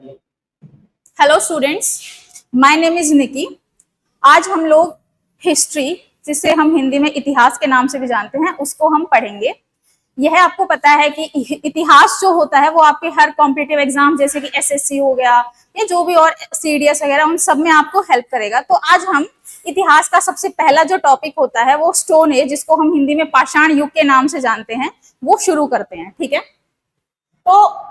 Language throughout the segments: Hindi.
Hello students, my name is Nikki. आज हम लोग हिस्ट्री, जिसे हम हिंदी में इतिहास के नाम से भी जानते हैं, उसको हम पढ़ेंगे। यह आपको पता है कि इतिहास जो होता है वो आपके हर कॉम्पिटिटिव एग्जाम जैसे कि एसएससी हो गया या जो भी और सीडीएस वगैरह, उन सब में आपको हेल्प करेगा। तो आज हम इतिहास का सबसे पहला जो टॉपिक होता है वो स्टोन एज, जिसको हम हिंदी में पाषाण युग के नाम से जानते हैं, वो शुरू करते हैं। ठीक है, तो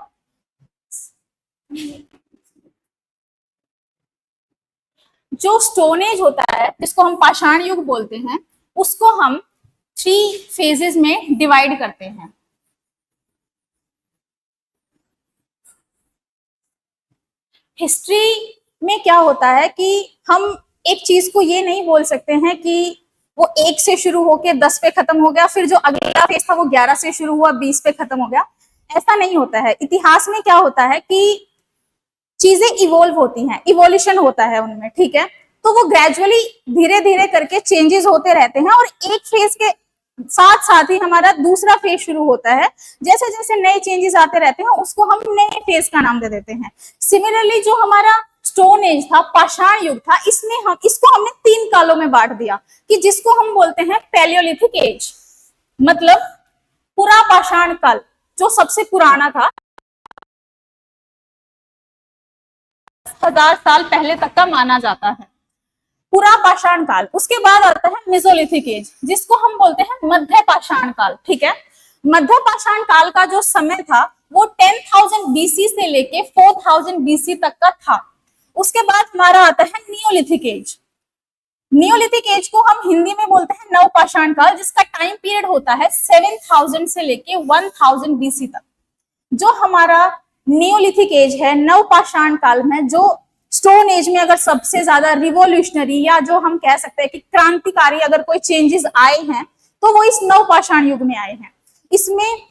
जो स्टोन एज होता है, जिसको हम पाषाण युग बोलते हैं, उसको हम 3 फेजेस में डिवाइड करते हैं। हिस्ट्री में क्या होता है कि हम एक चीज को ये नहीं बोल सकते हैं कि वो 1 से शुरू होकर 10 पे खत्म हो गया, फिर जो अगला फेज था वो 11 से शुरू हुआ 20 पे खत्म हो गया। ऐसा नहीं होता है। इतिहास में क्या होता है कि चीजें इवोल्व होती हैं, इवोल्यूशन होता है उनमें। ठीक है, तो वो ग्रेजुअली धीरे धीरे करके चेंजेस होते रहते हैं और एक फेज के साथ साथ ही हमारा दूसरा फेज शुरू होता है। जैसे जैसे नए चेंजेस आते रहते हैं उसको हम नए फेज का नाम दे देते हैं। सिमिलरली जो हमारा स्टोन एज था, पाषाण युग था, इसमें हम इसको हमने 3 कालों में बांट दिया कि जिसको हम बोलते हैं पैलियोलिथिक एज, मतलब पुरा पाषाण काल, जो सबसे पुराना था, 1000 साल पहले तक का माना जाता है, पुरा पाषाण काल। उसके बाद आता है मेसोलिथिक एज, जिसको हम बोलते हैं मध्य पाषाण काल। ठीक है, मध्य पाषाण काल का जो समय था वो 10,000 बीसी से लेके 4,000 बीसी तक का था। उसके बाद हमारा आता है नियोलिथिक एज। नियोलिथिक एज को हम हिंदी में बोलते हैं नवपाषाण काल, जिसका टाइम पीरियड होता है 7,000 से लेके 1,000 बीसी तक। जो हमारा नियोलिथिक एज है, नवपाषाण काल में, जो स्टोन एज में अगर सबसे ज्यादा रिवोल्यूशनरी या जो हम कह सकते हैं कि क्रांतिकारी अगर कोई चेंजेस आए हैं तो वो इस नवपाषाण युग में आए हैं। इसमें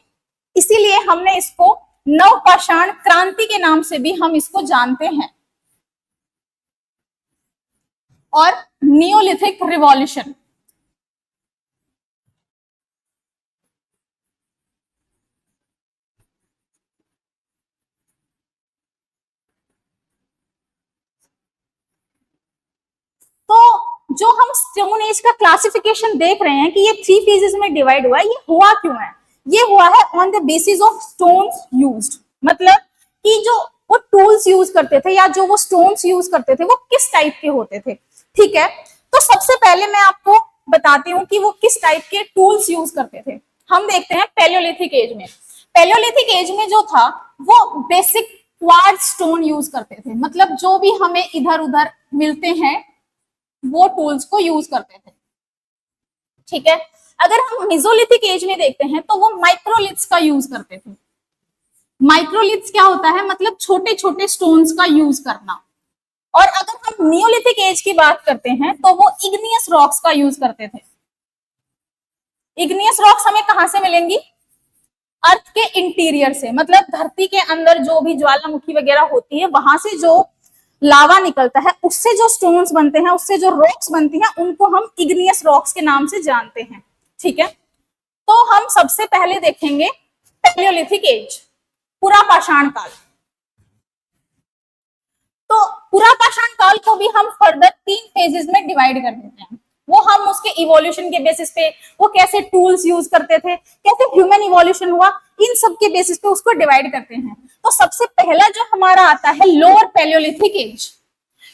इसीलिए हमने इसको नवपाषाण क्रांति के नाम से भी हम इसको जानते हैं, और नियोलिथिक रिवॉल्यूशन। तो जो हम स्टोन एज का क्लासिफिकेशन देख रहे हैं कि ये 3 फेजेस में डिवाइड हुआ है, ये हुआ क्यों है? ये हुआ है on the basis of stones used, मतलब कि जो वो टूल्स यूज करते थे या जो वो स्टोन्स यूज करते थे वो किस टाइप के होते थे। ठीक है, तो सबसे पहले मैं आपको बताती हूँ कि वो किस टाइप के टूल्स यूज करते थे। हम देखते हैं पैलियोलिथिक एज में। पैलियोलिथिक एज में जो था वो बेसिक क्वार्ट्ज स्टोन यूज करते थे, मतलब जो भी हमें इधर उधर मिलते हैं वो टूल्स को यूज करते थे। ठीक है, अगर हम मेसोलिथिक एज में देखते हैं तो वो माइक्रोलिथ्स का यूज करते थे। माइक्रोलिथ्स क्या होता है? मतलब छोटे छोटे स्टोन्स का यूज करना। और अगर हम नियोलिथिक एज की बात करते हैं तो वो इग्नियस रॉक्स का यूज करते थे। इग्नियस रॉक्स हमें कहां से मिलेंगी? अर्थ के इंटीरियर से, मतलब धरती के अंदर जो भी ज्वालामुखी वगैरह होती है वहां से जो लावा निकलता है, उससे जो स्टोन्स बनते हैं, उससे जो रॉक्स बनती हैं, उनको हम इग्नियस रॉक्स के नाम से जानते हैं। ठीक है, तो हम सबसे पहले देखेंगे पैलियोलिथिक एज, पुरा पाषाण काल। तो पुरा पाषाण काल को भी हम फर्दर 3 फेजेस में डिवाइड कर देते हैं। वो हम उसके इवोल्यूशन के बेसिस पे, वो कैसे टूल्स यूज करते थे, कैसे ह्यूमन इवोल्यूशन हुआ, इन सब के बेसिस पे उसको डिवाइड करते हैं। तो सबसे पहला जो हमारा आता है lower paleolithic age.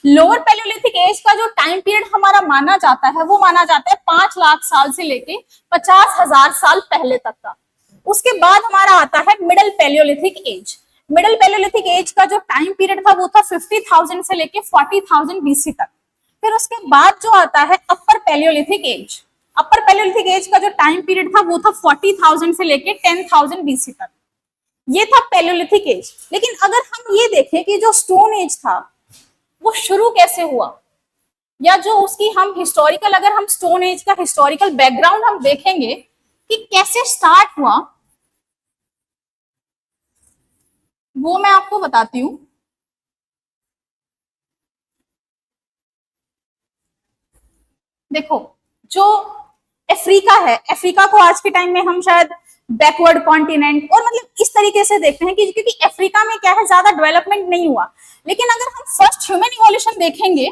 Lower paleolithic age का जो टाइम पीरियड हमारा माना जाता है वो माना जाता है 5 लाख साल से लेके 50,000 साल पहले तक का। उसके बाद हमारा आता है middle paleolithic age. Middle paleolithic age का जो टाइम पीरियड था वो था 50,000 से लेके 40,000 बीसी तक। फिर उसके बाद जो आता है upper paleolithic age. Upper paleolithic age का जो टाइम पीरियड था वो था 40,000 से लेके 10,000 बीसी तक। ये था पैलियोलिथिक एज। लेकिन अगर हम ये देखें कि जो स्टोन एज था वो शुरू कैसे हुआ, या जो उसकी हम हिस्टोरिकल, अगर हम स्टोन एज का हिस्टोरिकल बैकग्राउंड हम देखेंगे कि कैसे स्टार्ट हुआ, वो मैं आपको बताती हूं। देखो, जो अफ्रीका है, अफ्रीका को आज के टाइम में हम शायद बैकवर्ड कॉन्टिनेंट, और मतलब इस तरीके से देखते हैं कि क्योंकि अफ्रीका में क्या है, ज्यादा डेवलपमेंट नहीं हुआ। लेकिन अगर हम फर्स्ट ह्यूमन इवोल्यूशन देखेंगे,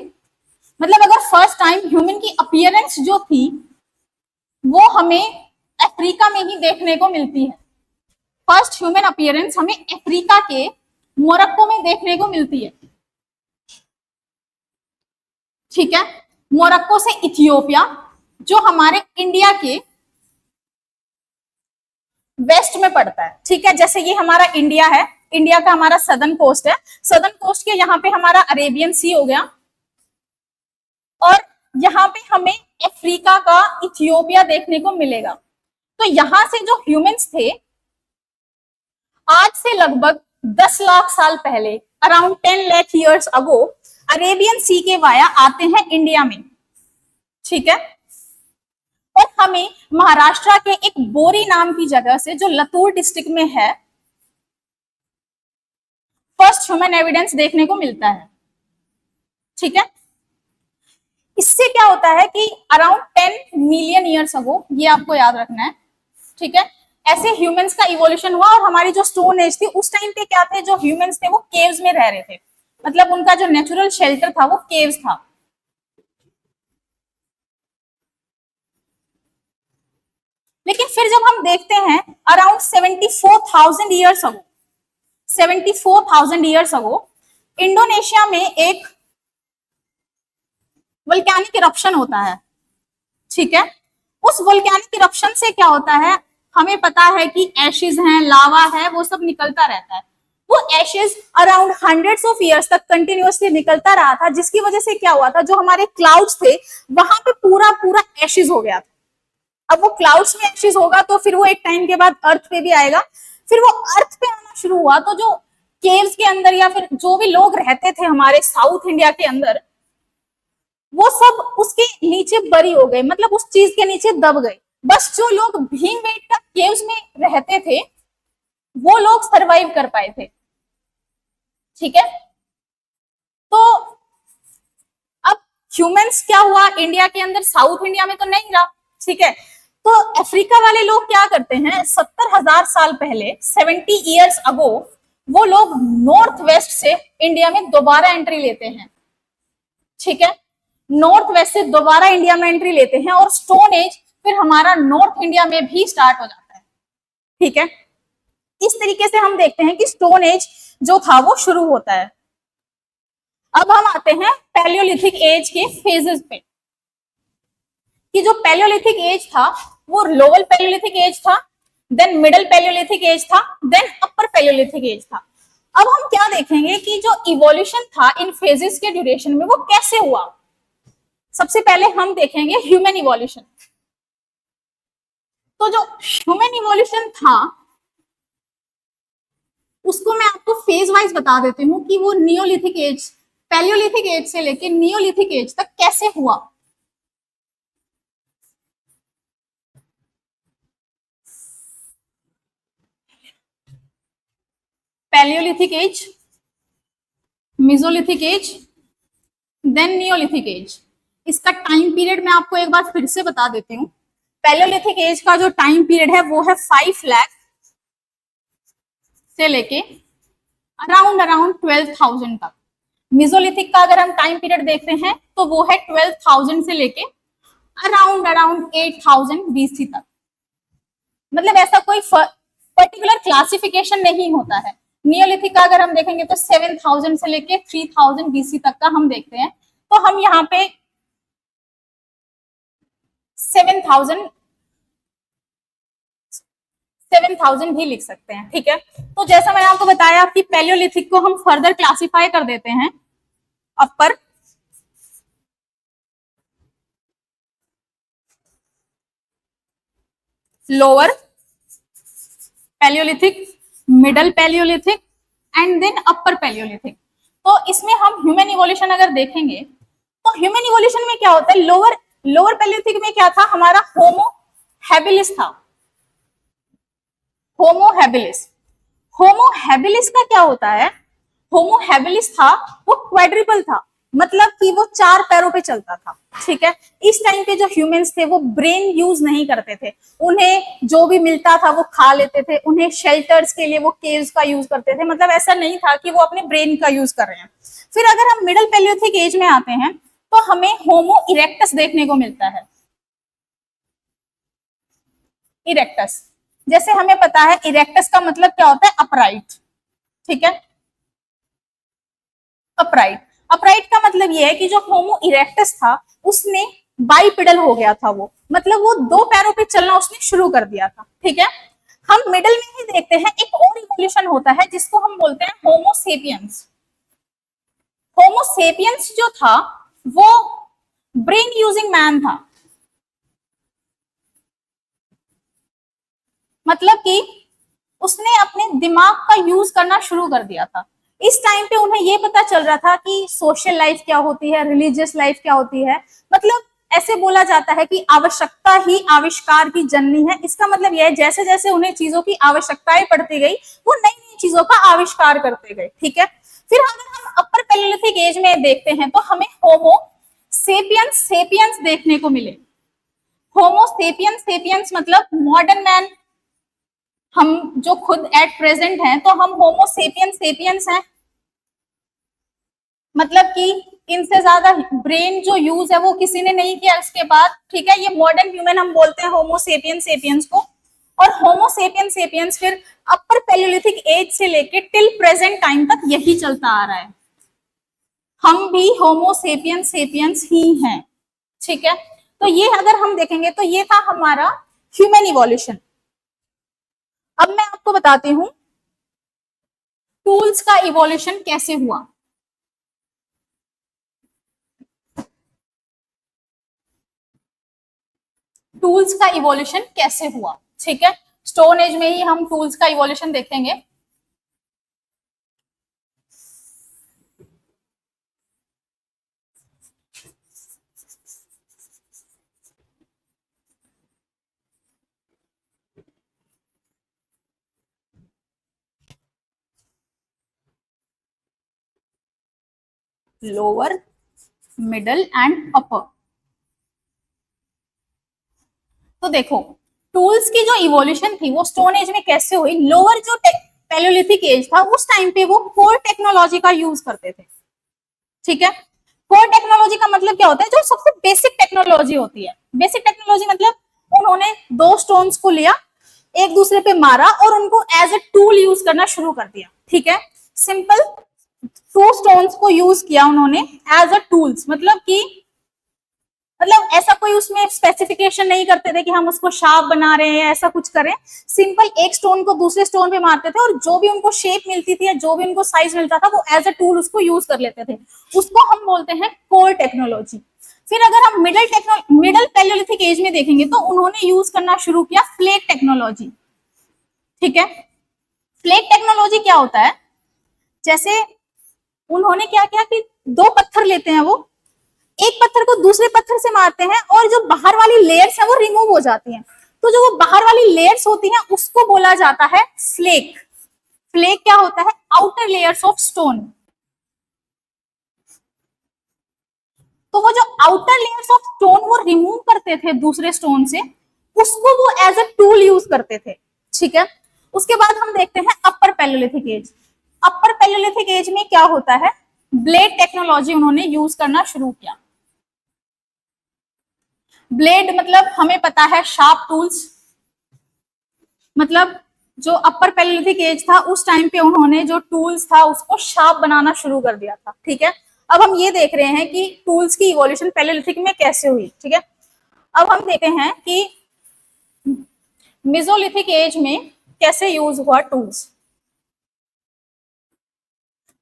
मतलब अगर फर्स्ट टाइम ह्यूमन की अपीयरेंस जो थी वो हमें अफ्रीका में ही देखने को मिलती है। फर्स्ट ह्यूमन अपीयरेंस हमें अफ्रीका के मोरक्को में देखने को मिलती है, ठीक है। मोरक्को से इथियोपिया, जो हमारे इंडिया के वेस्ट में पड़ता है, ठीक है। जैसे ये हमारा इंडिया है, इंडिया का हमारा सदर्न कोस्ट है, सदर्न कोस्ट के यहाँ पे हमारा अरेबियन सी हो गया, और यहाँ पे हमें अफ्रीका का इथियोपिया देखने को मिलेगा। तो यहां से जो ह्यूमंस थे, आज से लगभग 10 लाख साल पहले, around 10 lakh years ago, Arabian Sea के वाया आते हैं इंडिया में, ठीक है। और हमें महाराष्ट्र के एक बोरी नाम की जगह से, जो लतूर डिस्ट्रिक्ट में है, फर्स्ट ह्यूमन एविडेंस देखने को मिलता है, ठीक है। इससे क्या होता है कि अराउंड 10 मिलियन ईयर्स अगो, ये आपको याद रखना है, ठीक है, ऐसे ह्यूमंस का इवोल्यूशन हुआ। और हमारी जो स्टोन एज थी, उस टाइम पे क्या थे, जो ह्यूमंस थे वो केव्स में रह रहे थे, मतलब उनका जो नेचुरल शेल्टर था वो केव्स था। लेकिन फिर जब हम देखते हैं around 74,000 years ago, 74,000 years ago Indonesia में एक वोल्केनिक इरप्शन होता है, ठीक है। उस वोल्केनिक इरप्शन से क्या होता है, हमें पता है कि एशेज हैं, लावा है, वो सब निकलता रहता है। वो Ashes around hundreds of years तक कंटिन्यूअसली निकलता रहा था, जिसकी वजह से क्या हुआ था, जो हमारे क्लाउड्स थे वहां पे पूरा पूरा एशेज हो गया था। अब वो क्लाउड्स में एशेज होगा तो फिर वो एक टाइम के बाद अर्थ पे भी आएगा। फिर वो अर्थ पे आना शुरू हुआ तो जो केव्स के अंदर या फिर जो भी लोग रहते थे हमारे साउथ इंडिया के अंदर, वो सब उसके नीचे बरी हो गए, मतलब उस चीज के नीचे दब गए। बस जो लोग भीमबेटका केव्स में रहते थे वो लोग सरवाइव कर पाए थे, ठीक है। तो अब ह्यूमंस क्या हुआ, इंडिया के अंदर, साउथ इंडिया में तो नहीं रहा, ठीक है। तो अफ्रीका वाले लोग क्या करते हैं, 70,000 साल पहले, 70 ईयर्स अगो, वो लोग नॉर्थ वेस्ट से इंडिया में दोबारा एंट्री लेते हैं, ठीक है। नॉर्थ वेस्ट से दोबारा इंडिया में एंट्री लेते हैं और स्टोन एज फिर हमारा नॉर्थ इंडिया में भी स्टार्ट हो जाता है, ठीक है। इस तरीके से हम देखते हैं कि स्टोन एज जो था वो शुरू होता है। अब हम आते हैं पैलियोलिथिक एज के फेजेस पे, कि जो पैलियोलिथिक एज था वो लोअर पैलियोलिथिक एज था, देन मिडिल पैलियोलिथिक एज था, देन अपर पैलियोलिथिक एज था। अब हम क्या देखेंगे कि जो इवोल्यूशन था इन फेजेस के ड्यूरेशन में वो कैसे हुआ। सबसे पहले हम देखेंगे ह्यूमन इवोल्यूशन। तो जो ह्यूमन इवोल्यूशन था उसको मैं आपको फेज वाइज बता देती हूँ कि वो नियोलिथिक एज, पैलियोलिथिक एज से लेके नियोलिथिक एज तक कैसे हुआ। Paleolithic age, mesolithic age, then neolithic age. इसका टाइम पीरियड मैं आपको एक बार फिर से बता देती हूँ। पैलियोलिथिक एज का जो टाइम पीरियड है वो है 5 लाख से लेके अराउंड 12,000 तक। मेसोलिथिक का अगर हम टाइम पीरियड देखते हैं तो वो है 12,000 से लेके अराउंड 8,000 BC तक। मतलब ऐसा कोई पर्टिकुलर क्लासिफिकेशन नहीं होता है। नियोलिथिक का अगर हम देखेंगे तो 7,000 से लेके 3,000 BC तक का हम देखते हैं। तो हम यहाँ पे 7,000 भी लिख सकते हैं, ठीक है। तो जैसा मैंने आपको बताया कि पैलियोलिथिक को हम फर्दर क्लासिफाई कर देते हैं upper, lower palaeolithic, middle palaeolithic and then upper palaeolithic. तो इसमें हम ह्यूमन इवोल्यूशन अगर देखेंगे तो ह्यूमन इवोल्यूशन में क्या होता है, लोअर पैलियोलिथिक में क्या था, हमारा होमो हैबिलिस था। होमो हैबिलिस, होमो हैबिलिस का क्या होता है, होमो हैबिलिस था वो क्वाड्रिपल था, मतलब कि वो 4 पैरों पे चलता था, ठीक है। इस टाइम पे जो ह्यूमंस थे वो ब्रेन यूज नहीं करते थे, उन्हें जो भी मिलता था वो खा लेते थे, उन्हें शेल्टर्स के लिए वो केव्स का यूज करते थे, मतलब ऐसा नहीं था कि वो अपने ब्रेन का यूज कर रहे हैं। फिर अगर हम मिडिल पैलियोथिक एज में आते हैं तो हमें होमो इरेक्टस देखने को मिलता है। इरेक्टस, जैसे हमें पता है इरेक्टस का मतलब क्या होता है, अपराइट, ठीक है। अपराइट, अपराइट का मतलब ये है कि जो होमो इरेक्टस था उसने बाइपेडल हो गया था, वो मतलब वो 2 पैरों पे चलना उसने शुरू कर दिया था, ठीक है। हम मिडिल में ही देखते हैं एक और इवोल्यूशन होता है जिसको हम बोलते हैं होमोसेपियंस। होमोसेपियंस जो था वो ब्रेन यूजिंग मैन था, मतलब कि उसने अपने दिमाग का यूज करना शुरू कर दिया था। इस टाइम पे उन्हें यह पता चल रहा था कि सोशल लाइफ क्या होती है, रिलीजियस लाइफ क्या होती है, मतलब ऐसे बोला जाता है कि आवश्यकता ही आविष्कार की जननी है। इसका मतलब यह है जैसे जैसे उन्हें चीजों की आवश्यकताएं पड़ती गई वो नई नई चीजों का आविष्कार करते गए, ठीक है। फिर अगर हम अपर पैलियोलिथिक एज में देखते हैं तो हमें होमो सेपियंस सेपियंस देखने को मिले। होमो सेपियंस सेपियंस मतलब मॉडर्न मैन, हम जो खुद एट प्रेजेंट हैं तो हम होमो सेपियंस सेपियंस हैं, मतलब कि इनसे ज्यादा ब्रेन जो यूज है वो किसी ने नहीं किया उसके बाद, ठीक है। ये मॉडर्न ह्यूमन हम बोलते हैं होमो सेपियंस सेपियंस को। और होमो सेपियंस सेपियंस फिर अपर पैलियोलिथिक एज से लेके टिल प्रेजेंट टाइम तक यही चलता आ रहा है, हम भी होमो सेपियंस सेपियंस ही हैं, ठीक है। तो ये अगर हम देखेंगे तो ये था हमारा ह्यूमन इवोल्यूशन। अब मैं आपको बताती हूं टूल्स का इवोल्यूशन कैसे हुआ। टूल्स का इवोल्यूशन कैसे हुआ, ठीक है। स्टोन एज में ही हम टूल्स का इवोल्यूशन देखेंगे। Lower, middle and upper. तो देखो टूल्स की जो इवोल्यूशन थी वो स्टोन एज में कैसे हुई। लोअर जो पैलियोलिथिक एज था उस टाइम पे वो कोर टेक्नोलॉजी का यूज करते थे, ठीक है। कोर टेक्नोलॉजी का मतलब क्या होता है, जो सबसे बेसिक टेक्नोलॉजी होती है। बेसिक टेक्नोलॉजी मतलब उन्होंने 2 स्टोन्स को लिया, एक दूसरे पे मारा और उनको एज ए टूल यूज करना शुरू कर दिया, ठीक है। सिंपल 2 स्टोन्स को यूज किया उन्होंने एज अ टूल्स, मतलब कि मतलब ऐसा कोई उसमें स्पेसिफिकेशन नहीं करते थे कि हम उसको शार्प बना रहे हैं, ऐसा कुछ करें। सिंपल एक स्टोन को दूसरे स्टोन पे मारते थे और जो भी उनको शेप मिलती थी या जो भी उनको साइज मिलता था वो एज अ टूल उसको यूज कर लेते थे। उसको हम बोलते हैं कोर टेक्नोलॉजी। फिर अगर हम मिडल पैलियोलिथिक एज में देखेंगे तो उन्होंने यूज करना शुरू किया फ्लेक टेक्नोलॉजी, ठीक है। फ्लेक टेक्नोलॉजी क्या होता है, जैसे उन्होंने क्या किया कि 2 पत्थर लेते हैं, वो एक पत्थर को दूसरे पत्थर से मारते हैं और जो बाहर वाली लेयर्स है वो रिमूव हो जाती हैं। तो जो वो बाहर वाली लेयर्स होती हैं उसको बोला जाता है फ्लेक। फ्लेक क्या होता है, आउटर लेयर्स ऑफ स्टोन। तो वो जो आउटर लेयर्स ऑफ स्टोन वो रिमूव करते थे दूसरे स्टोन से, उसको वो एज ए टूल यूज करते थे, ठीक है। उसके बाद हम देखते हैं upper paleolithic age. Upper paleolithic age में क्या होता है, ब्लेड टेक्नोलॉजी उन्होंने यूज करना शुरू किया। ब्लेड मतलब हमें पता है शार्प टूल्स, मतलब जो अपर पैलियोलिथिक एज था उस टाइम पे उन्होंने जो टूल्स था उसको शार्प बनाना शुरू कर दिया था, ठीक है। अब हम ये देख रहे हैं कि टूल्स की इवोल्यूशन पैलियोलिथिक में कैसे हुई, ठीक है। अब हम देखते हैं कि मेसोलिथिक एज में कैसे यूज हुआ टूल्स।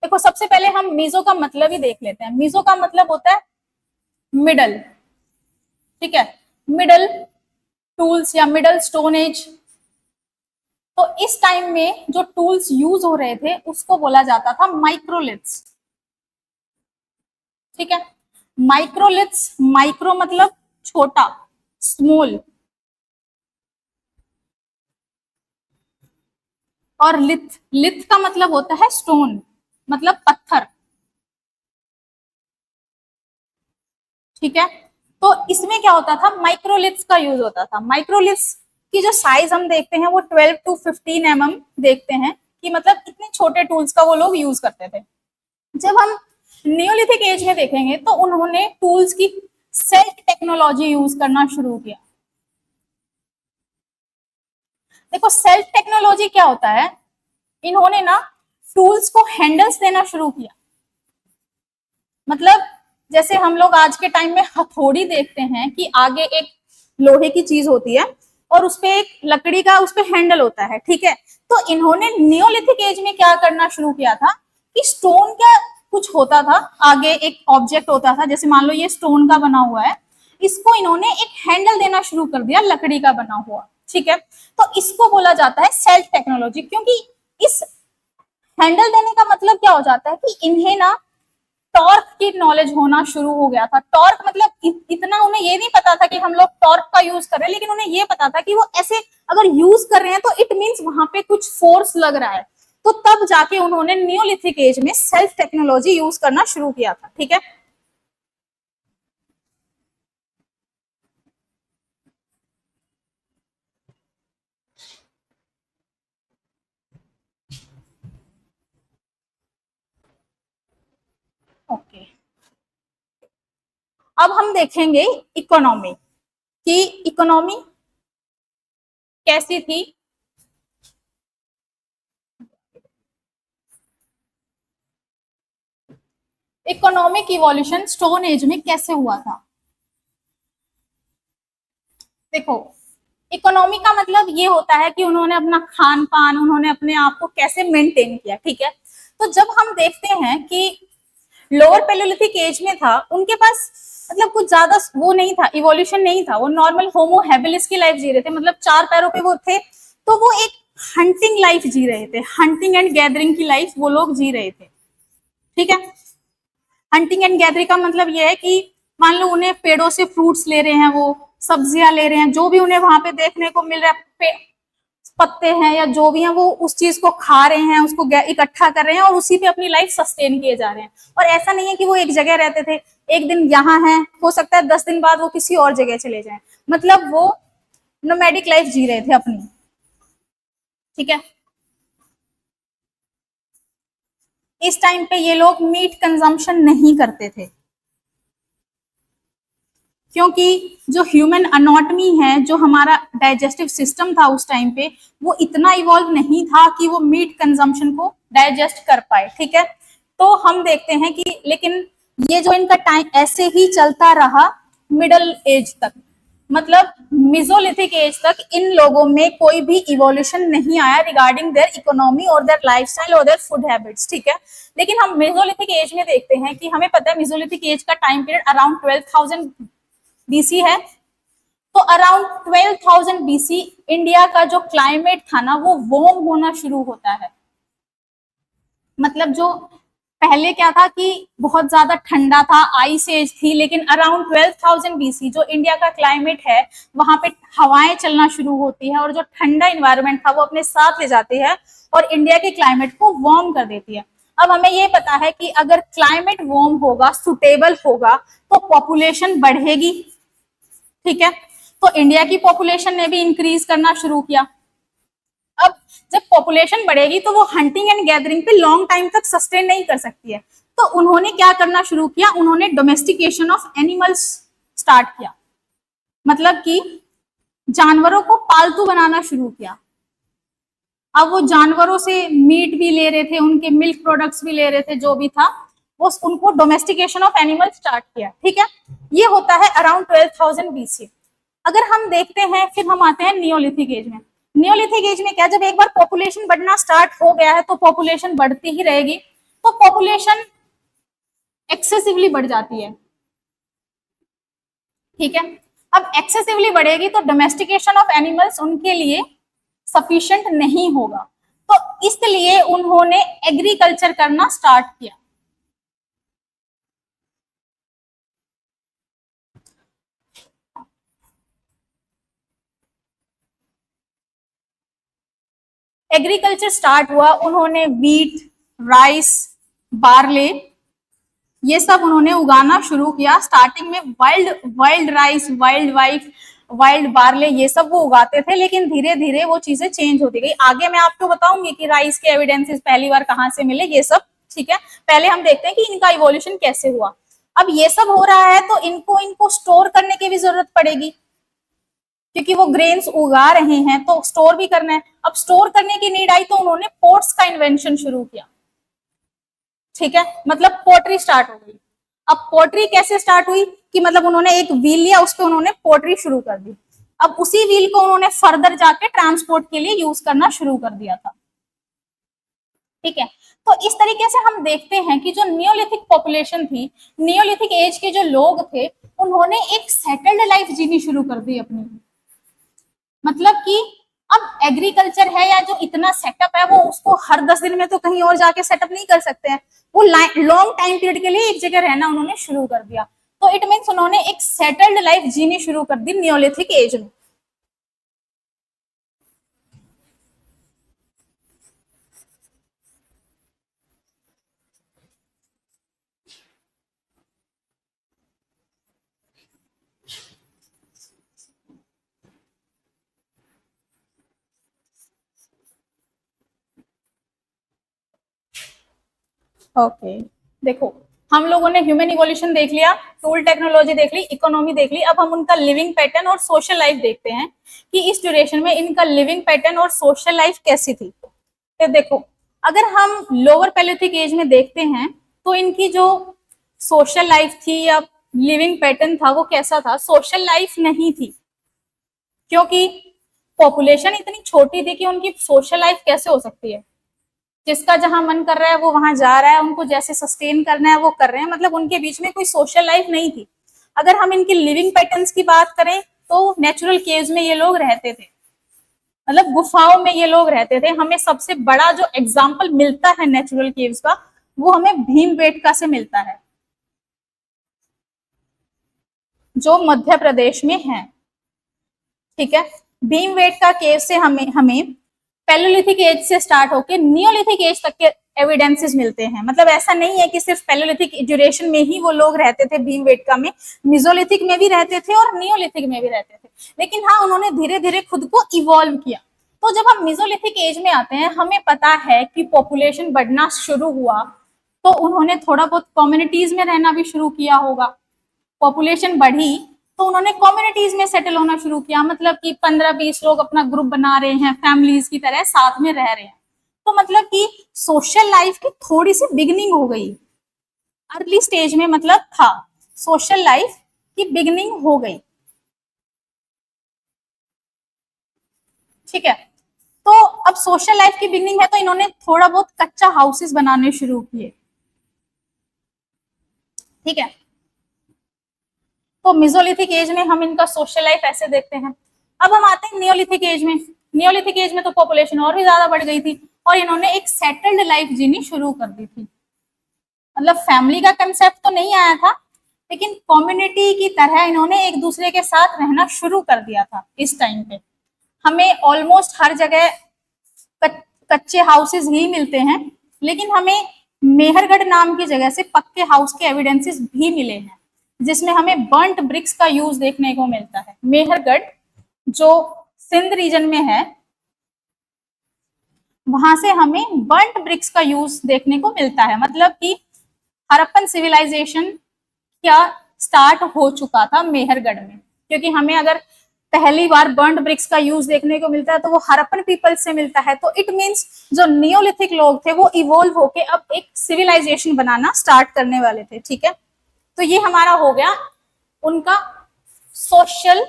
देखो सबसे पहले हम मीजो का मतलब ही देख लेते हैं। मीजो का मतलब होता है मिडल, ठीक है। मिडल टूल्स या मिडल स्टोन एज। तो इस टाइम में जो टूल्स यूज हो रहे थे उसको बोला जाता था माइक्रोलिथ्स, ठीक है। माइक्रोलिथ्स, माइक्रो मतलब छोटा, स्मॉल, और लिथ, लिथ का मतलब होता है स्टोन, मतलब पत्थर। ठीक है। तो इसमें क्या होता था, माइक्रोलिथ्स का यूज होता था। माइक्रोलिथ्स की जो साइज हम देखते हैं वो 12 to 15 mm देखते हैं, कि मतलब इतने छोटे टूल्स का वो लोग यूज करते थे। जब हम नियोलिथिक एज में देखेंगे तो उन्होंने टूल्स की सेल्फ टेक्नोलॉजी यूज करना शुरू किया। देखो सेल्फ टेक्नोलॉजी क्या होता है, इन्होंने ना टूल्स को हैंडल्स देना शुरू किया। मतलब जैसे हम लोग आज के टाइम में हथौड़ी देखते हैं कि आगे एक लोहे की चीज होती है और उसपे एक लकड़ी का उसपे हैंडल होता है, ठीक है। तो इन्होंने नियोलिथिक एज में क्या करना शुरू किया था कि स्टोन का कुछ होता था, आगे एक ऑब्जेक्ट होता था, जैसे मान लो ये स्टोन का बना हुआ है, इसको इन्होंने एक हैंडल देना शुरू कर दिया लकड़ी का बना हुआ, ठीक है। तो इसको बोला जाता है सेल्फ टेक्नोलॉजी, क्योंकि इस हैंडल देने का मतलब क्या हो जाता है कि इन्हें ना टॉर्क की नॉलेज होना शुरू हो गया था। टॉर्क मतलब इतना उन्हें ये नहीं पता था कि हम लोग टॉर्क का यूज कर रहे हैं, लेकिन उन्हें ये पता था कि वो ऐसे अगर यूज कर रहे हैं तो इट मींस वहां पे कुछ फोर्स लग रहा है। तो तब जाके उन्होंने नियोलिथिक एज में सेल्फ टेक्नोलॉजी यूज करना शुरू किया था, ठीक है। ओके, अब हम देखेंगे इकोनॉमी, कि इकोनॉमी कैसी थी। इकोनॉमिक इवोल्यूशन स्टोन एज में कैसे हुआ था। देखो इकोनॉमी का मतलब ये होता है कि उन्होंने अपना खान पान, उन्होंने अपने आप को कैसे मेंटेन किया, ठीक है। तो जब हम देखते हैं कि लोअर पेलोलिथिक एज में था, उनके पास मतलब कुछ ज्यादा वो नहीं था, इवोल्यूशन नहीं था, वो नॉर्मल होमो हैबिलिस की लाइफ जी रहे थे, मतलब चार पैरों पे वो थे। तो वो एक हंटिंग लाइफ जी रहे थे, हंटिंग एंड गैदरिंग की लाइफ वो लोग जी रहे थे, ठीक है। हंटिंग एंड गैदरिंग का मतलब ये है कि मान लो उन्हें पेड़ों से फ्रूट्स ले रहे हैं, वो सब्जियां ले रहे हैं, जो भी उन्हें वहां पे देखने को मिल रहा है, पत्ते हैं या जो भी हैं, वो उस चीज को खा रहे हैं, उसको इकट्ठा कर रहे हैं और उसी पे अपनी लाइफ सस्टेन किए जा रहे हैं। और ऐसा नहीं है कि वो एक जगह रहते थे, एक दिन यहाँ है, हो सकता है 10 दिन बाद वो किसी और जगह चले जाएं, मतलब वो नोमैडिक लाइफ जी रहे थे अपनी, ठीक है। इस टाइम पे ये लोग मीट कंजम्पशन नहीं करते थे, क्योंकि जो ह्यूमन अनोटमी है, जो हमारा डाइजेस्टिव सिस्टम था उस टाइम पे, वो इतना इवॉल्व नहीं था कि वो मीट कंजम्पशन को डाइजेस्ट कर पाए, ठीक है। तो हम देखते हैं कि लेकिन ये जो इनका टाइम ऐसे ही चलता रहा मिडल एज तक, मतलब मिजोलिथिक एज तक इन लोगों में कोई भी इवोल्यूशन नहीं आया रिगार्डिंग देयर इकोनॉमी और देयर लाइफस्टाइल और देयर फूड हैबिट्स, ठीक है। लेकिन हम मेसोलिथिक एज में देखते हैं कि हमें पता है मेसोलिथिक एज का टाइम पीरियड अराउंड 12,000 बीसी है। तो अराउंड 12,000 बीसी इंडिया का जो क्लाइमेट था ना वो वार्म होना शुरू होता है। मतलब जो पहले क्या था कि बहुत ज्यादा ठंडा था, आइस एज थी, लेकिन अराउंड 12,000 बीसी जो इंडिया का क्लाइमेट है, वहां पे हवाएं चलना शुरू होती है और जो ठंडा इन्वायरमेंट था वो अपने साथ ले जाती है और इंडिया के क्लाइमेट को वार्म कर देती है। अब हमें ये पता है कि अगर क्लाइमेट वार्म होगा, सुटेबल होगा, तो पॉपुलेशन बढ़ेगी, ठीक है। तो इंडिया की पॉपुलेशन ने भी इंक्रीज करना शुरू किया। अब जब पॉपुलेशन बढ़ेगी तो वो हंटिंग एंड गैदरिंग पे लॉन्ग टाइम तक सस्टेन नहीं कर सकती है, तो उन्होंने क्या करना शुरू किया, उन्होंने डोमेस्टिकेशन ऑफ एनिमल्स स्टार्ट किया। मतलब कि जानवरों को पालतू बनाना शुरू किया। अब वो जानवरों से मीट भी ले रहे थे, उनके मिल्क प्रोडक्ट्स भी ले रहे थे, जो भी था वो उनको डोमेस्टिकेशन ऑफ एनिमल स्टार्ट किया, ठीक है। ये होता है अराउंड 12,000 बीसी। अगर हम देखते हैं, फिर हम आते हैं नियोलिथिक एज में। नियोलिथिक एज में क्या, जब एक बार पॉपुलेशन बढ़ना स्टार्ट हो गया है तो पॉपुलेशन बढ़ती ही रहेगी, तो पॉपुलेशन एक्सेसिवली बढ़ जाती है, ठीक है। अब एक्सेसिवली बढ़ेगी तो डोमेस्टिकेशन ऑफ एनिमल्स उनके लिए सफिशिएंट नहीं होगा, तो इसलिए उन्होंने एग्रीकल्चर करना स्टार्ट किया। एग्रीकल्चर स्टार्ट हुआ, उन्होंने वीट, राइस, बार्ले, ये सब उन्होंने उगाना शुरू किया। स्टार्टिंग में wild wild rice, wild wife, wild barley, ये सब वो उगाते थे, लेकिन धीरे धीरे वो चीजें चेंज होती गई। आगे मैं आपको बताऊंगी कि राइस के एविडेंसेस पहली बार कहाँ से मिले, ये सब, ठीक है। पहले हम देखते हैं कि इनका इवोल्यूशन कैसे हुआ। अब ये सब हो रहा है तो इनको इनको स्टोर करने की भी जरूरत पड़ेगी, क्योंकि वो ग्रेन्स उगा रहे हैं तो स्टोर भी करना है। अब स्टोर करने की नीड आई तो उन्होंने पोट्स का इन्वेंशन शुरू किया, ठीक है, मतलब पोट्री स्टार्ट हो गई। अब पोट्री कैसे स्टार्ट हुई कि मतलब उन्होंने एक व्हील लिया, उस पर उन्होंने पोट्री शुरू कर दी। अब उसी व्हील को उन्होंने फर्दर जाके ट्रांसपोर्ट के लिए यूज करना शुरू कर दिया था, ठीक है। तो इस तरीके से हम देखते हैं कि जो नियोलिथिक पॉपुलेशन थी, नियोलिथिक एज के जो लोग थे, उन्होंने एक सेटल्ड लाइफ जीनी शुरू कर दी अपनी। मतलब कि अब एग्रीकल्चर है या जो इतना सेटअप है, वो उसको हर 10 दिन में तो कहीं और जाके सेटअप नहीं कर सकते हैं। वो लॉन्ग टाइम पीरियड के लिए एक जगह रहना उन्होंने शुरू कर दिया। तो इट मीन्स उन्होंने एक सेटल्ड लाइफ जीनी शुरू कर दी नियोलिथिक एज में। ओके, देखो, हम लोगों ने ह्यूमन इवोल्यूशन देख लिया, टूल टेक्नोलॉजी देख ली, इकोनॉमी देख ली। अब हम उनका लिविंग पैटर्न और सोशल लाइफ देखते हैं कि इस ड्यूरेशन में इनका लिविंग पैटर्न और सोशल लाइफ कैसी थी। तो देखो, अगर हम लोअर पैलेथिक एज में देखते हैं तो इनकी जो सोशल लाइफ थी या लिविंग पैटर्न था वो कैसा था। सोशल लाइफ नहीं थी, क्योंकि पॉपुलेशन इतनी छोटी थी कि उनकी सोशल लाइफ कैसे हो सकती है। जिसका जहां मन कर रहा है वो वहां जा रहा है, उनको जैसे सस्टेन करना है वो कर रहे हैं, मतलब उनके बीच में कोई सोशल लाइफ नहीं थी। अगर हम इनकी लिविंग पैटर्न्स की बात करें तो नेचुरल केव्स में ये लोग रहते थे, मतलब गुफाओं में ये लोग रहते थे। हमें सबसे बड़ा जो एग्जाम्पल मिलता है नेचुरल केव्स का, वो हमें भीमबेटका से मिलता है, जो मध्य प्रदेश में है, ठीक है। भीमबेटका केव से हमें हमें पैलोलिथिक एज से स्टार्ट होकर नियोलिथिक एज तक के एविडेंसेस मिलते हैं। मतलब ऐसा नहीं है कि सिर्फ पैलोलिथिक ड्यूरेशन में ही वो लोग रहते थे भीमबेटका में, मिजोलिथिक में भी रहते थे और नियोलिथिक में भी रहते थे। लेकिन हाँ, उन्होंने धीरे धीरे खुद को इवॉल्व किया। तो जब हम मिजोलिथिक एज में आते हैं, हमें पता है कि पॉपुलेशन बढ़ना शुरू हुआ, तो उन्होंने थोड़ा बहुत कम्युनिटीज में रहना भी शुरू किया होगा। पॉपुलेशन बढ़ी तो उन्होंने कम्युनिटीज में सेटल होना शुरू किया, मतलब कि 15-20 लोग अपना ग्रुप बना रहे हैं, फैमिलीज की तरह साथ में रह रहे हैं। तो मतलब कि सोशल लाइफ की थोड़ी सी बिगनिंग हो गई अर्ली स्टेज में, मतलब था सोशल लाइफ की बिगनिंग हो गई, ठीक है। तो अब सोशल लाइफ की बिगनिंग है तो इन्होंने थोड़ा बहुत कच्चा हाउसेस बनाने शुरू किए, ठीक है। तो मिजोलिथिक एज में हम इनका सोशल लाइफ ऐसे देखते हैं। अब हम आते हैं नियोलिथिक एज में। नियोलिथिक एज में तो पॉपुलेशन और भी ज्यादा बढ़ गई थी और इन्होंने एक सेटल्ड लाइफ जीनी शुरू कर दी थी। मतलब फैमिली का कंसेप्ट तो नहीं आया था, लेकिन कम्युनिटी की तरह इन्होंने एक दूसरे के साथ रहना शुरू कर दिया था। इस टाइम पे हमें ऑलमोस्ट हर जगह कच्चे हाउसेस ही मिलते हैं, लेकिन हमें मेहरगढ़ नाम की जगह से पक्के हाउस के एविडेंसेस भी मिले हैं, जिसमें हमें बर्न्ट ब्रिक्स का यूज देखने को मिलता है। मेहरगढ़ जो सिंध रीजन में है, वहां से हमें बर्न्ट ब्रिक्स का यूज देखने को मिलता है। मतलब कि हड़प्पन सिविलाइजेशन क्या स्टार्ट हो चुका था मेहरगढ़ में, क्योंकि हमें अगर पहली बार बर्न्ट ब्रिक्स का यूज देखने को मिलता है तो वो हड़प्पन पीपल से मिलता है। तो इट मींस जो नियोलिथिक लोग थे वो इवोल्व होके अब एक सिविलाइजेशन बनाना स्टार्ट करने वाले थे, ठीक है। तो ये हमारा हो गया उनका सोशल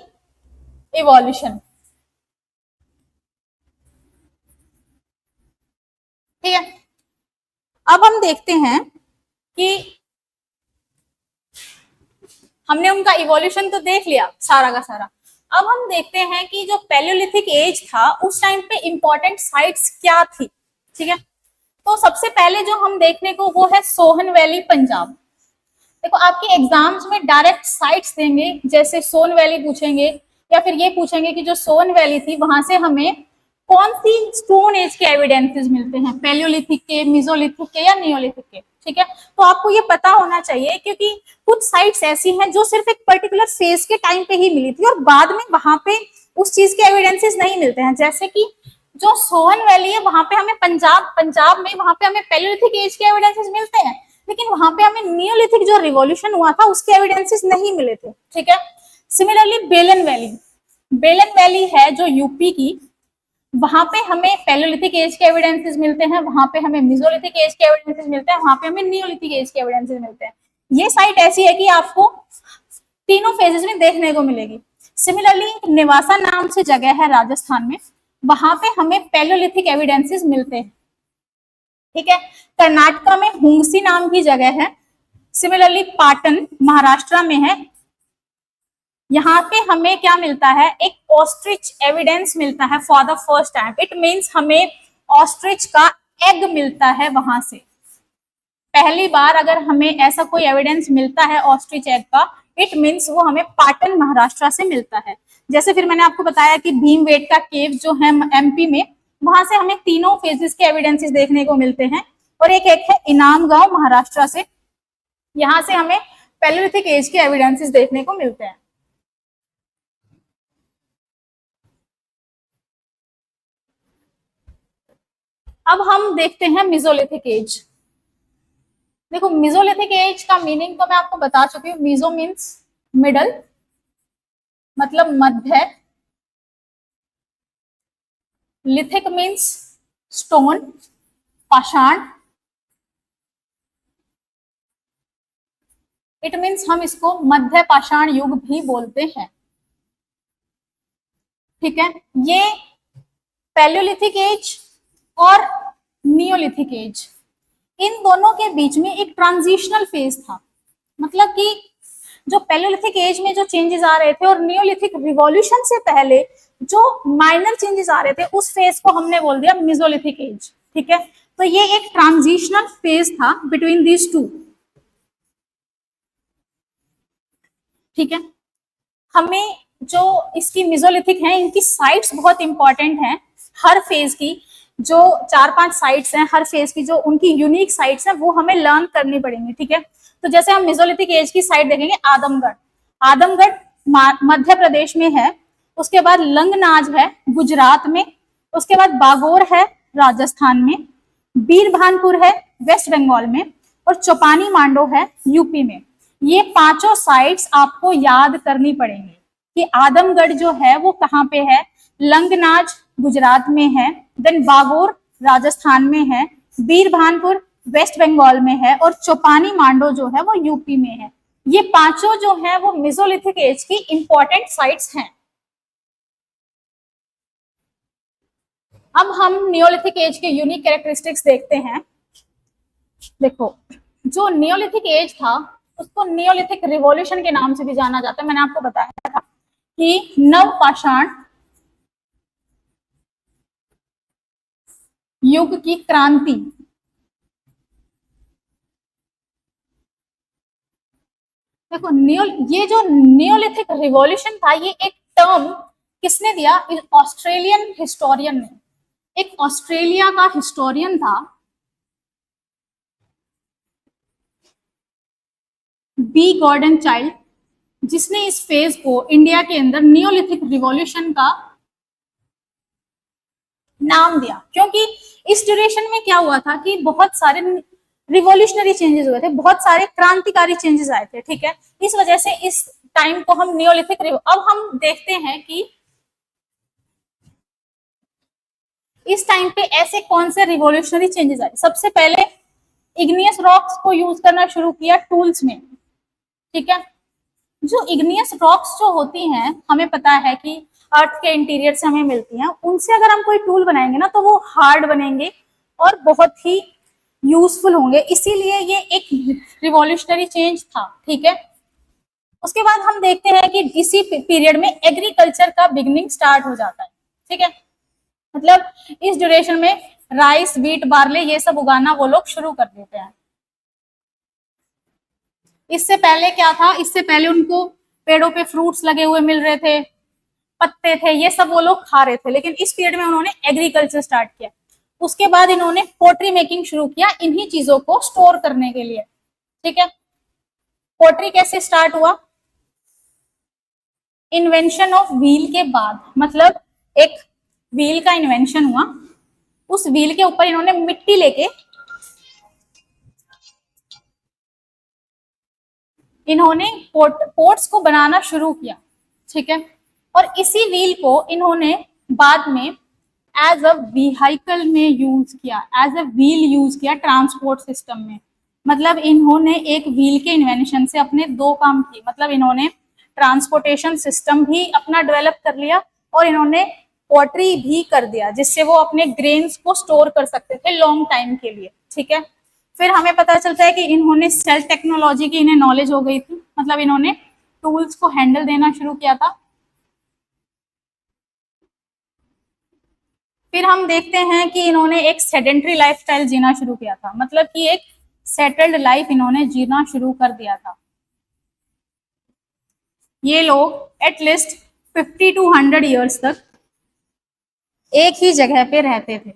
इवोल्यूशन, ठीक है। अब हम देखते हैं कि हमने उनका इवोल्यूशन तो देख लिया सारा का सारा। अब हम देखते हैं कि जो पैलियोलिथिक एज था उस टाइम पे इंपॉर्टेंट साइट्स क्या थी, ठीक है। तो सबसे पहले जो हम देखने को वो है सोहन वैली पंजाब। देखो, आपके एग्जाम्स में डायरेक्ट साइट्स देंगे, जैसे सोन वैली पूछेंगे या फिर ये पूछेंगे कि जो सोन वैली थी वहां से हमें कौन सी स्टोन एज के एविडेंसेस मिलते हैं, पैलियोलिथिक के, मिजोलिथिक के या नियोलिथिक के, ठीक है। तो आपको ये पता होना चाहिए, क्योंकि कुछ साइट्स ऐसी हैं जो सिर्फ एक पर्टिकुलर फेज के टाइम पे ही मिली थी और बाद में वहां पे उस चीज के एविडेंसेस नहीं मिलते हैं। जैसे कि जो सोहन वैली है, वहां पे हमें पंजाब में वहां पे हमें पैलियोलिथिक एज के एविडेंसेस मिलते हैं, लेकिन वहां पे हमें नियोलिथिक जो रिवॉल्यूशन हुआ था उसके एविडेंसेस नहीं मिले थे, ठीक है। सिमिलरली बेलन वैली है जो यूपी की, वहां पे हमें पैलियोलिथिक एज के एविडेंसेस मिलते हैं, वहां पे हमें मेसोलिथिक एज के एविडेंसेस मिलते हैं, वहां पे हमें नियोलिथिक एज के एविडेंसेस मिलते हैं। ये साइट ऐसी है कि आपको तीनों फेजेस में देखने को मिलेगी। सिमिलरली निवासा नाम से जगह है राजस्थान में, वहां पे हमें पैलियोलिथिक एविडेंसेस मिलते हैं, ठीक है। कर्नाटका में हुंगसी नाम की जगह है। सिमिलरली पाटन महाराष्ट्र में है, यहाँ पे हमें क्या मिलता है, एक ऑस्ट्रिच एविडेंस मिलता है for the first time. It means हमें ऑस्ट्रिच का एग मिलता है वहां से पहली बार। अगर हमें ऐसा कोई एविडेंस मिलता है ऑस्ट्रिच एग का, इट मींस वो हमें पाटन महाराष्ट्र से मिलता है। जैसे फिर मैंने आपको बताया कि भीमबेटका केव जो है एमपी में, वहां से हमें तीनों फेजेस के एविडेंसेस देखने को मिलते हैं। और एक है इनाम गांव महाराष्ट्र से, यहां से हमें पैलियोलिथिक एज के एविडेंसेस देखने को मिलते हैं। अब हम देखते हैं मेसोलिथिक एज। देखो मेसोलिथिक एज का मीनिंग तो मैं आपको बता चुकी हूँ। मेसो मीन्स मिडल, मतलब मध्य। लिथिक मीन्स स्टोन, पाषाण। इट मीन्स हम इसको मध्य पाषाण युग भी बोलते हैं, ठीक है। ये पैलियोलिथिक एज और नियोलिथिक एज, इन दोनों के बीच में एक ट्रांजिशनल फेज था। मतलब कि जो पैलियोलिथिक एज में जो चेंजेस आ रहे थे और नियोलिथिक रिवॉल्यूशन से पहले जो माइनर चेंजेस आ रहे थे, उस फेज को हमने बोल दिया मेसोलिथिक एज, ठीक है। तो ये एक ट्रांजिशनल फेज था बिटवीन दीज टू, ठीक है। हमें जो इसकी मेसोलिथिक है, इनकी साइट्स बहुत इंपॉर्टेंट हैं। हर फेज की जो 4-5 साइट्स हैं, हर फेज की जो उनकी यूनिक साइट्स हैं, वो हमें लर्न करनी पड़ेंगी, ठीक है। तो जैसे हम मेसोलिथिक एज की साइट देखेंगे, आदमगढ़ मध्य प्रदेश में है। उसके बाद लंगनाज है गुजरात में। उसके बाद बागोर है राजस्थान में। बीरभानपुर है वेस्ट बंगाल में। और चौपानी मांडो है यूपी में। ये पांचों साइट्स आपको याद करनी पड़ेंगी कि आदमगढ़ जो है वो कहाँ पे है। लंगनाज गुजरात में है, देन बागोर राजस्थान में है, बीरभानपुर वेस्ट बंगाल में है और चौपानी मांडो जो है वो यूपी में है। ये पांचों जो है वो मेसोलिथिक एज की इंपॉर्टेंट साइट्स हैं। अब हम नियोलिथिक एज के यूनिक कैरेक्टरिस्टिक्स देखते हैं। देखो, जो नियोलिथिक एज था उसको नियोलिथिक रिवॉल्यूशन के नाम से भी जाना जाता है। मैंने आपको बताया था कि नवपाषाण युग की क्रांति, देखो ये जो नियोलिथिक रिवॉल्यूशन था, ये एक टर्म किसने दिया, ऑस्ट्रेलियन हिस्टोरियन ने। एक ऑस्ट्रेलिया का हिस्टोरियन था बी गॉर्डन चाइल्ड, जिसने इस फेज को इंडिया के अंदर नियोलिथिक रिवॉल्यूशन का नाम दिया। क्योंकि इस ड्यूरेशन में क्या हुआ था कि बहुत सारे रिवॉल्यूशनरी चेंजेस हुए थे, बहुत सारे क्रांतिकारी चेंजेस आए थे, ठीक है। इस वजह से इस टाइम को हम नियोलिथिक। अब हम देखते हैं कि इस टाइम पे ऐसे कौन से रिवॉल्यूशनरी चेंजेस आए। सबसे पहले इग्नियस रॉक्स को यूज करना शुरू किया टूल्स में, ठीक है। जो इग्नियस रॉक्स जो होती हैं, हमें पता है कि अर्थ के इंटीरियर से हमें मिलती हैं, उनसे अगर हम कोई टूल बनाएंगे ना तो वो हार्ड बनेंगे और बहुत ही यूजफुल होंगे। इसीलिए ये एक रिवॉल्यूशनरी चेंज था, ठीक है। उसके बाद हम देखते हैं कि इसी पीरियड में एग्रीकल्चर का बिगनिंग स्टार्ट हो जाता है, ठीक है। मतलब इस ड्यूरेशन में राइस, व्हीट, बार्ले ये सब उगाना वो लोग शुरू कर देते हैं। इससे पहले क्या था, इससे पहले उनको पेड़ों पे फ्रूट्स लगे हुए मिल रहे थे, पत्ते थे, ये सब वो लोग खा रहे थे। लेकिन इस पीरियड में उन्होंने एग्रीकल्चर स्टार्ट किया। उसके बाद इन्होंने पोट्री मेकिंग शुरू किया इन्हीं चीजों को स्टोर करने के लिए। ठीक है, पोट्री कैसे स्टार्ट हुआ? इन्वेंशन ऑफ व्हील के बाद, मतलब एक व्हील का इन्वेंशन हुआ, उस व्हील के ऊपर इन्होंने मिट्टी लेके इन्होंने पोट्स को बनाना शुरू किया। ठीक है, और इसी व्हील को इन्होंने बाद में एज अ व्हीकल में यूज किया, एज अ व्हील यूज किया ट्रांसपोर्ट सिस्टम में। मतलब इन्होंने एक व्हील के इन्वेंशन से अपने दो काम किए, मतलब इन्होंने ट्रांसपोर्टेशन सिस्टम भी अपना डेवलप कर लिया और इन्होंने पॉटरी भी कर दिया, जिससे वो अपने ग्रेन्स को स्टोर कर सकते थे लॉन्ग टाइम के लिए। ठीक है, फिर हमें पता चलता है कि इन्होंने सेल टेक्नोलॉजी की इन्हें नॉलेज हो गई थी, मतलब इन्होंने टूल्स को हैंडल देना शुरू किया था। फिर हम देखते हैं कि इन्होंने एक सेडेंट्री लाइफस्टाइल जीना शुरू किया था, मतलब कि एक सेटल्ड लाइफ इन्होंने जीना शुरू कर दिया था। ये लोग एटलीस्ट 50 to 100 ईयर्स तक एक ही जगह पे रहते थे।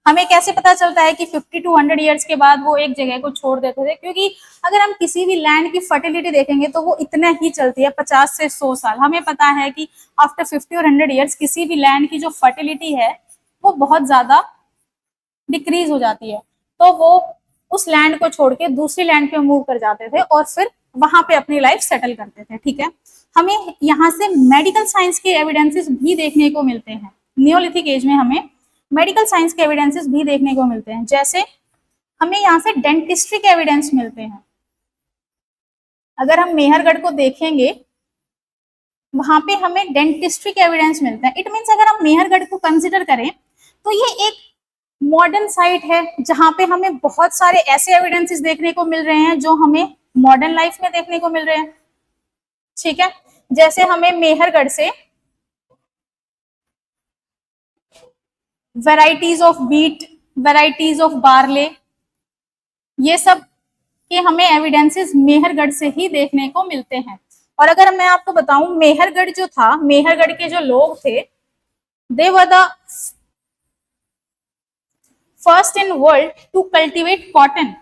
हमें कैसे पता चलता है कि 50 to 100 ईयर्स के बाद वो एक जगह को छोड़ देते थे? क्योंकि अगर हम किसी भी लैंड की फर्टिलिटी देखेंगे तो वो इतना ही चलती है, 50 से 100 साल। हमें पता है कि आफ्टर 50 और 100 ईयर्स किसी भी लैंड की जो फर्टिलिटी है वो बहुत ज्यादा डिक्रीज हो जाती है, तो वो उस लैंड को छोड़ के दूसरी लैंड पे मूव कर जाते थे और फिर वहां पे अपनी लाइफ सेटल करते थे। ठीक है, हमें यहाँ से मेडिकल साइंस के एविडेंसेस भी देखने को मिलते हैं। नियोलिथिक एज में हमें मेडिकल साइंस के एविडेंसेस भी देखने को मिलते हैं, जैसे हमें यहाँ से डेंटिस्ट्री के एविडेंस मिलते हैं। अगर हम मेहरगढ़ को देखेंगे वहां पे हमें डेंटिस्ट्री के एविडेंस मिलते हैं। इट मीन्स अगर हम मेहरगढ़ को कंसिडर करें तो ये एक मॉडर्न साइट है जहां पे हमें बहुत सारे ऐसे एविडेंसेस देखने को मिल रहे हैं जो हमें मॉडर्न लाइफ में देखने को मिल रहे हैं। ठीक है, जैसे हमें मेहरगढ़ से varieties of wheat, varieties of barley, ये सब के हमें एविडेंसेस मेहरगढ़ से ही देखने को मिलते हैं। और अगर मैं आपको बताऊं, मेहरगढ़ जो था, मेहरगढ़ के जो लोग थे, they were the first in world to cultivate cotton.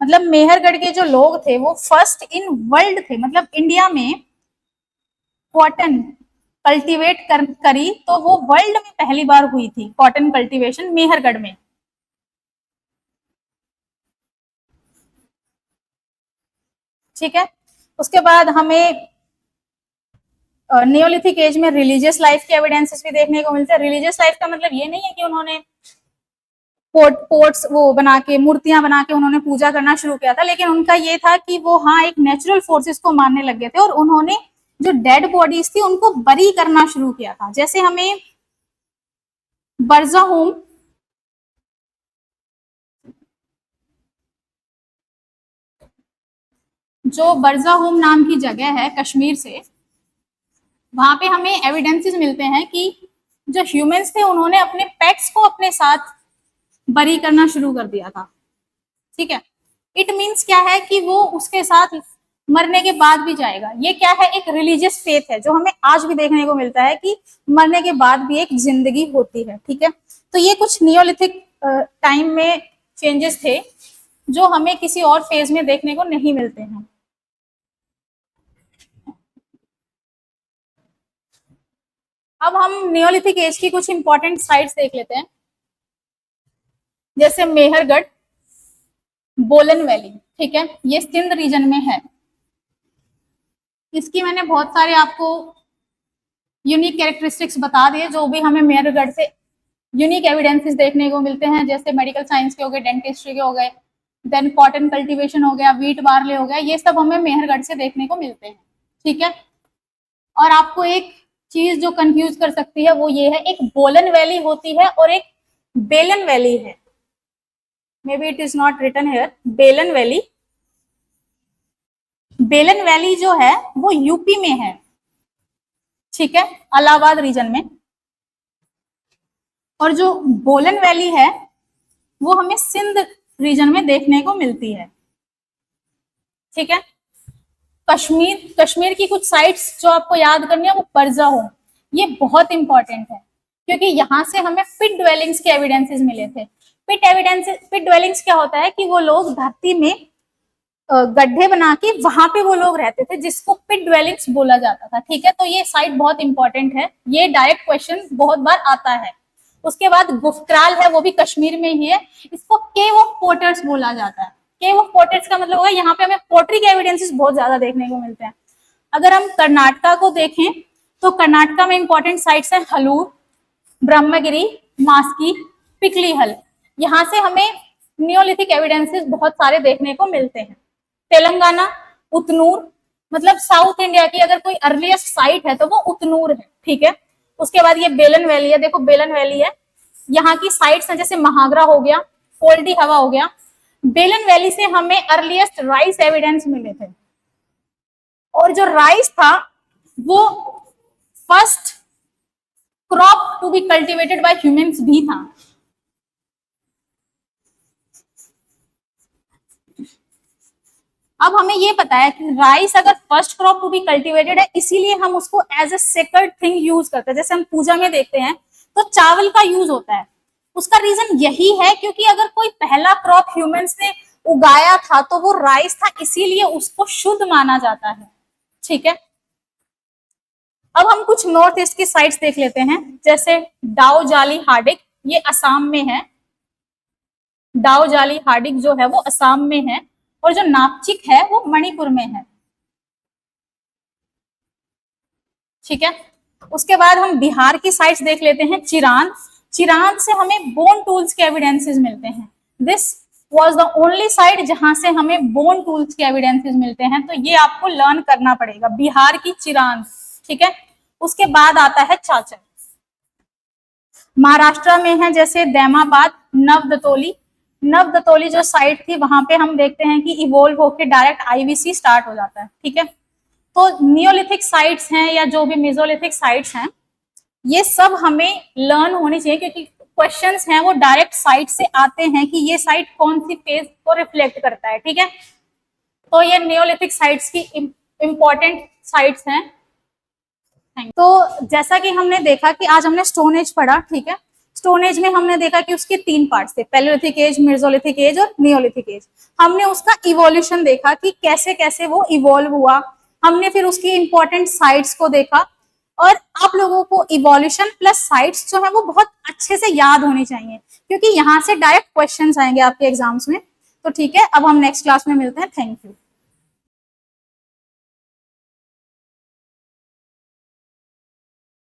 मतलब मेहरगढ़ के जो लोग थे वो फर्स्ट इन वर्ल्ड थे, मतलब इंडिया में कॉटन कल्टीवेट करी तो वो वर्ल्ड में पहली बार हुई थी कॉटन कल्टीवेशन मेहरगढ़ में। ठीक है, उसके बाद हमें नियोलिथिक एज में रिलीजियस लाइफ के एविडेंसेस भी देखने को मिलते हैं। रिलीजियस लाइफ का मतलब ये नहीं है कि उन्होंने पोर्ट्स वो बना के, मूर्तियां बना के उन्होंने पूजा करना शुरू किया था, लेकिन उनका ये था कि वो हाँ एक नेचुरल फोर्सेस को मानने लग गए थे और उन्होंने जो डेड बॉडीज थी उनको बरी करना शुरू किया था। जैसे हमें बरजाहोम, जो बरजाहोम नाम की जगह है कश्मीर से, वहां पे हमें एविडेंसेस मिलते हैं कि जो ह्यूमंस थे उन्होंने अपने पेट्स को अपने साथ बरी करना शुरू कर दिया था। ठीक है, इट मीन्स क्या है कि वो उसके साथ मरने के बाद भी जाएगा। ये क्या है? एक रिलीजियस फेथ है जो हमें आज भी देखने को मिलता है कि मरने के बाद भी एक जिंदगी होती है। ठीक है, तो ये कुछ नियोलिथिक टाइम में चेंजेस थे जो हमें किसी और फेज में देखने को नहीं मिलते हैं। अब हम नियोलिथिक एज की कुछ इंपॉर्टेंट साइट्स देख लेते हैं, जैसे मेहरगढ़, बोलन वैली। ठीक है, ये सिंध रीजन में है। इसकी मैंने बहुत सारे आपको यूनिक कैरेक्टरिस्टिक्स बता दिए जो भी हमें मेहरगढ़ से यूनिक एविडेंसेस देखने को मिलते हैं, जैसे मेडिकल साइंस के हो गए, डेंटिस्ट्री के हो गए, देन कॉटन कल्टीवेशन हो गया, व्हीट बार्ले हो गया, ये सब हमें मेहरगढ़ से देखने को मिलते हैं। ठीक है, और आपको एक चीज जो कंफ्यूज कर सकती है वो ये है, एक बोलन वैली होती है और एक बेलन वैली है। May be it is not written here, Belan valley. Belan valley जो है वो यूपी में है। ठीक है, इलाहाबाद रीजन में। और जो बोलन वैली है वो हमें सिंध रीजन में देखने को मिलती है। ठीक है, कश्मीर की कुछ साइट्स जो आपको याद करनी है वो बरजाहोम, ये बहुत इंपॉर्टेंट है। क्योंकि यहाँ से हमें पिट ड्वेलिंग्स के एविडेंसेस मिले थे। पिट ड्वेलिंग्स क्या होता है कि वो लोग धरती में गड्ढे बना के वहां पे वो लोग रहते थे, जिसको पिट ड्वेलिंग्स बोला जाता था। ठीक है, तो ये साइट बहुत इंपॉर्टेंट है, ये डायरेक्ट क्वेश्चन बहुत बार आता है। उसके बाद गुफ्त्राल है, वो भी कश्मीर में ही है, इसको केव ऑफ पोटर्स बोला जाता है। केव ऑफ पोटर्स का मतलब होगा यहाँ पे हमें पोट्री के एविडेंसेस बहुत ज्यादा देखने को मिलते हैं। अगर हम कर्नाटका को देखें तो कर्नाटका में इंपॉर्टेंट साइट्स हैं हलूर, ब्रह्मगिरी, मास्की, पिकलीहल। यहाँ से हमें नियोलिथिक एविडेंसेस बहुत सारे देखने को मिलते हैं। तेलंगाना उतनूर, मतलब साउथ इंडिया की अगर कोई अर्लीस्ट साइट है तो वो उतनूर है। ठीक है, उसके बाद ये बेलन वैली है, देखो बेलन वैली है, यहाँ की साइट्स हैं जैसे महागरा हो गया, फोल्डी हवा हो गया। बेलन वैली से हमें अर्लीस्ट राइस एविडेंस मिले थे, और जो राइस था वो first crop to be cultivated by humans भी था। अब हमें ये पता है कि राइस अगर first crop to be cultivated है, इसीलिए हम उसको as a sacred thing use करते हैं। जैसे हम पूजा में देखते हैं तो चावल का यूज होता है, उसका रीजन यही है क्योंकि अगर कोई पहला क्रॉप ह्यूमंस ने उगाया था तो वो राइस था, इसीलिए उसको शुद्ध माना जाता है। ठीक है, अब हम कुछ नॉर्थ ईस्ट की साइट्स देख लेते हैं, जैसे डाउ जाली हार्डिक, ये असम में है। डाउ जाली हार्डिक जो है वो असम में है, और जो नापचिक है वो मणिपुर में है। ठीक है, उसके बाद हम बिहार की साइट्स देख लेते हैं। चिरान, चिरान से हमें बोन टूल्स के एविडेंसेस मिलते हैं। This was the only site जहां से हमें बोन टूल्स के एविडेंसेस मिलते हैं, तो ये आपको लर्न करना पड़ेगा, बिहार की चिरान। ठीक है, उसके बाद आता है चाचर। महाराष्ट्र में है जैसे दैमाबाद, नवदतोली। नवदतोली जो साइट थी वहां पे हम देखते हैं कि इवोल्व होकर डायरेक्ट आईवीसी स्टार्ट हो जाता है। ठीक है, तो नियोलिथिक साइट्स हैं या जो भी मेसोलिथिक साइट्स हैं, ये सब हमें लर्न होनी चाहिए, क्योंकि क्वेश्चंस हैं वो डायरेक्ट साइट से आते हैं कि ये साइट कौन सी फेज को रिफ्लेक्ट करता है। ठीक है, तो ये नियोलिथिक साइट्स की इंपॉर्टेंट साइट्स हैं। तो जैसा कि हमने देखा कि आज हमने स्टोन एज पढ़ा। ठीक है, स्टोन एज में हमने देखा कि उसके 3 पार्ट्स थे, पैलेलिथिक एज, मेसोलिथिक एज और नियोलिथिक एज। हमने उसका इवोल्यूशन देखा कि कैसे कैसे वो इवॉल्व हुआ, हमने फिर उसकी इंपॉर्टेंट साइट्स को देखा, और आप लोगों को इवोल्यूशन प्लस साइट्स जो है वो बहुत अच्छे से याद होनी चाहिए, क्योंकि यहाँ से डायरेक्ट क्वेश्चंस आएंगे आपके एग्जाम्स में। तो ठीक है, अब हम नेक्स्ट क्लास में मिलते हैं। Thank you.